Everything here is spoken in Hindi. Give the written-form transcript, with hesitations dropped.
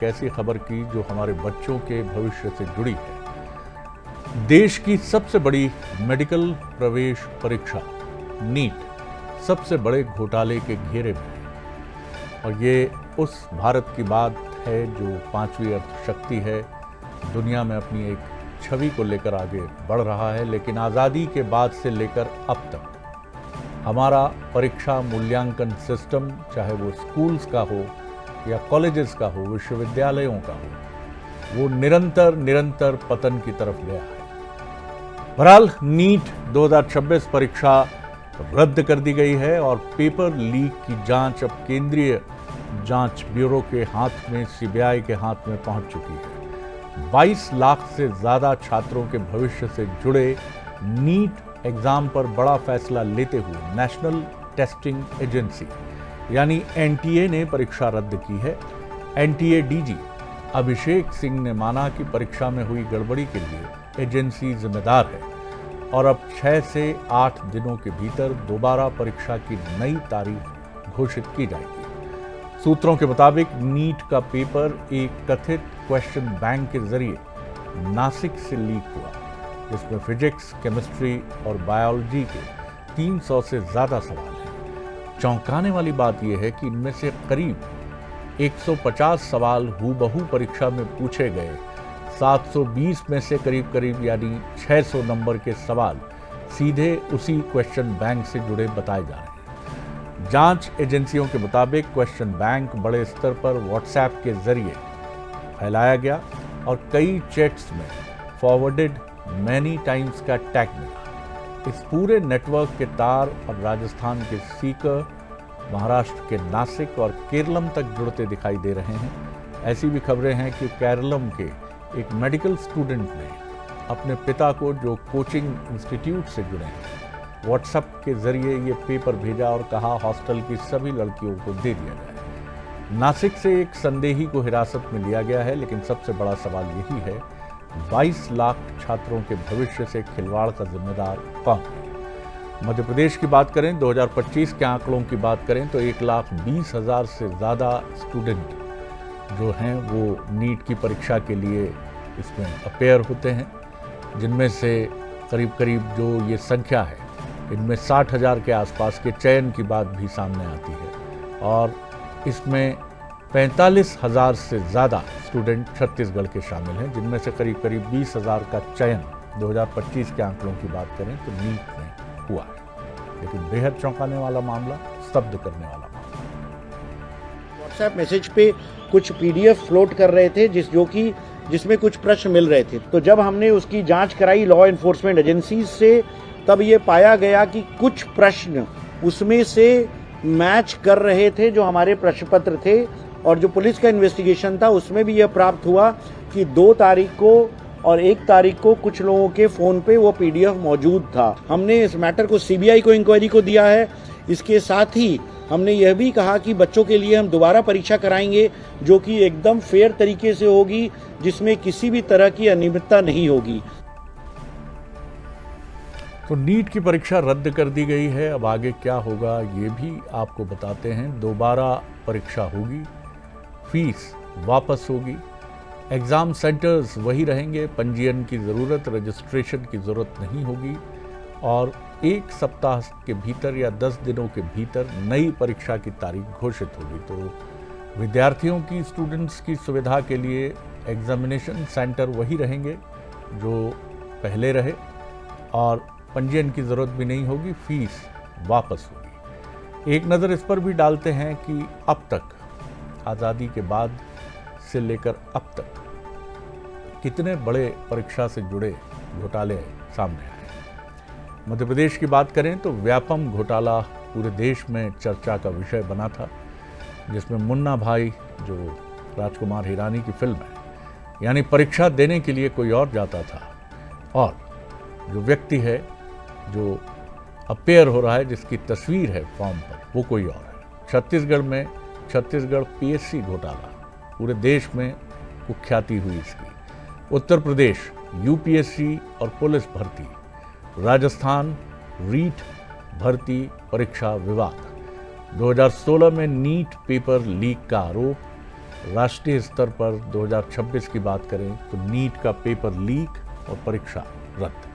ऐसी खबर की जो हमारे बच्चों के भविष्य से जुड़ी है। देश की सबसे बड़ी मेडिकल प्रवेश परीक्षा नीट सबसे बड़े घोटाले के घेरे में है और ये उस भारत की बात है जो पांचवी अर्थशक्ति है, दुनिया में अपनी एक छवि को लेकर आगे बढ़ रहा है। लेकिन आज़ादी के बाद से लेकर अब तक हमारा परीक्षा मूल्यांकन सिस्टम, चाहे वो स्कूल्स का हो या कॉलेजेस का हो, विश्वविद्यालयों का हो, वो निरंतर पतन की तरफ गया है। बहरहाल नीट 2026 परीक्षा रद्द कर दी गई है और पेपर लीक की जांच अब केंद्रीय जांच ब्यूरो के हाथ में, सीबीआई के हाथ में पहुंच चुकी है। 22 लाख से ज्यादा छात्रों के भविष्य से जुड़े नीट एग्जाम पर बड़ा फैसला लेते हुए नेशनल टेस्टिंग एजेंसी यानी एनटीए ने परीक्षा रद्द की है। एनटीए डीजी अभिषेक सिंह ने माना कि परीक्षा में हुई गड़बड़ी के लिए एजेंसी जिम्मेदार है और अब 6 से 8 दिनों के भीतर दोबारा परीक्षा की नई तारीख घोषित की जाएगी। सूत्रों के मुताबिक नीट का पेपर एक कथित क्वेश्चन बैंक के जरिए नासिक से लीक हुआ, जिसमें फिजिक्स, केमिस्ट्री और बायोलॉजी के 300 से ज्यादा सवाल हैं। चौंकाने वाली बात यह है कि इनमें से करीब 150 सवाल हूबहू परीक्षा में पूछे गए। 720 में से करीब यानी 600 नंबर के सवाल सीधे उसी क्वेश्चन बैंक से जुड़े बताए जा रहे हैं। जांच एजेंसियों के मुताबिक क्वेश्चन बैंक बड़े स्तर पर व्हाट्सएप के जरिए फैलाया गया और कई चैट्स में फॉरवर्डेड मैनी टाइम्स का टैग मिला। इस पूरे नेटवर्क के तार और राजस्थान के सीकर, महाराष्ट्र के नासिक और केरलम तक जुड़ते दिखाई दे रहे हैं। ऐसी भी खबरें हैं कि केरलम के एक मेडिकल स्टूडेंट ने अपने पिता को, जो कोचिंग इंस्टीट्यूट से जुड़े हैं, व्हाट्सएप के जरिए ये पेपर भेजा और कहा हॉस्टल की सभी लड़कियों को दे दिया जाए। नासिक से एक संदेही को हिरासत में लिया गया है, लेकिन सबसे बड़ा सवाल यही है 22 लाख छात्रों के भविष्य से खिलवाड़ का जिम्मेदार कौन है। मध्य प्रदेश की बात करें, 2025 के आंकड़ों की बात करें तो 1,20,000 से ज़्यादा स्टूडेंट जो हैं वो नीट की परीक्षा के लिए इसमें अपेयर होते हैं, जिनमें से करीब जो ये संख्या है, इनमें 60,000 के आसपास के चयन की बात भी सामने आती है और इसमें 45,000 से ज़्यादा स्टूडेंट छत्तीसगढ़ के शामिल हैं, जिनमें से करीब 20,000 का चयन 2025 के आंकड़ों की बात करें तो नीट में हुआ है। लेकिन बेहद चौंकाने वाला मामला, स्तब्ध करने वाला मामला। व्हाट्सएप मैसेज पे कुछ पीडीएफ फ्लोट कर रहे थे जिसमें कुछ प्रश्न मिल रहे थे। तो जब हमने उसकी जांच कराई लॉ एनफोर्समेंट एजेंसीज से, तब ये पाया गया कि कुछ प्रश्न उसमें से मैच कर रहे थे जो हमारे प्रश्न पत्र थे, और जो पुलिस का इन्वेस्टिगेशन था उसमें भी यह प्राप्त हुआ कि 2 तारीख को और 1 तारीख को कुछ लोगों के फोन पे वो पीडीएफ मौजूद था। हमने इस मैटर को सीबीआई को इंक्वायरी को दिया है। इसके साथ ही हमने यह भी कहा कि बच्चों के लिए हम दोबारा परीक्षा कराएंगे जो कि एकदम फेयर तरीके से होगी, जिसमें किसी भी तरह की अनियमितता नहीं होगी। तो नीट की परीक्षा रद्द कर दी गई है। अब आगे क्या होगा ये भी आपको बताते हैं। दोबारा परीक्षा होगी, फीस वापस होगी, एग्ज़ाम सेंटर्स वही रहेंगे, पंजीयन की ज़रूरत, रजिस्ट्रेशन की ज़रूरत नहीं होगी और 1 सप्ताह के भीतर या 10 दिनों के भीतर नई परीक्षा की तारीख घोषित होगी। तो विद्यार्थियों की, स्टूडेंट्स की सुविधा के लिए एग्जामिनेशन सेंटर वही रहेंगे जो पहले रहे और पंजीयन की ज़रूरत भी नहीं होगी, फीस वापस होगी। एक नज़र इस पर भी डालते हैं कि अब तक आज़ादी के बाद से लेकर अब तक कितने बड़े परीक्षा से जुड़े घोटाले सामने आए। मध्य प्रदेश की बात करें तो व्यापम घोटाला पूरे देश में चर्चा का विषय बना था, जिसमें मुन्ना भाई, जो राजकुमार हिरानी की फिल्म है, यानी परीक्षा देने के लिए कोई और जाता था और जो व्यक्ति है जो अपेयर हो रहा है, जिसकी तस्वीर है फॉर्म पर, वो कोई और है। छत्तीसगढ़ में छत्तीसगढ़ पीएससी घोटाला, पूरे देश में कुख्याति हुई इसकी। उत्तर प्रदेश यूपीएससी और पुलिस भर्ती, राजस्थान रीट भर्ती परीक्षा विवाद, 2016 में नीट पेपर लीक का आरोप, राष्ट्रीय स्तर पर 2026 की बात करें तो नीट का पेपर लीक और परीक्षा रद्द।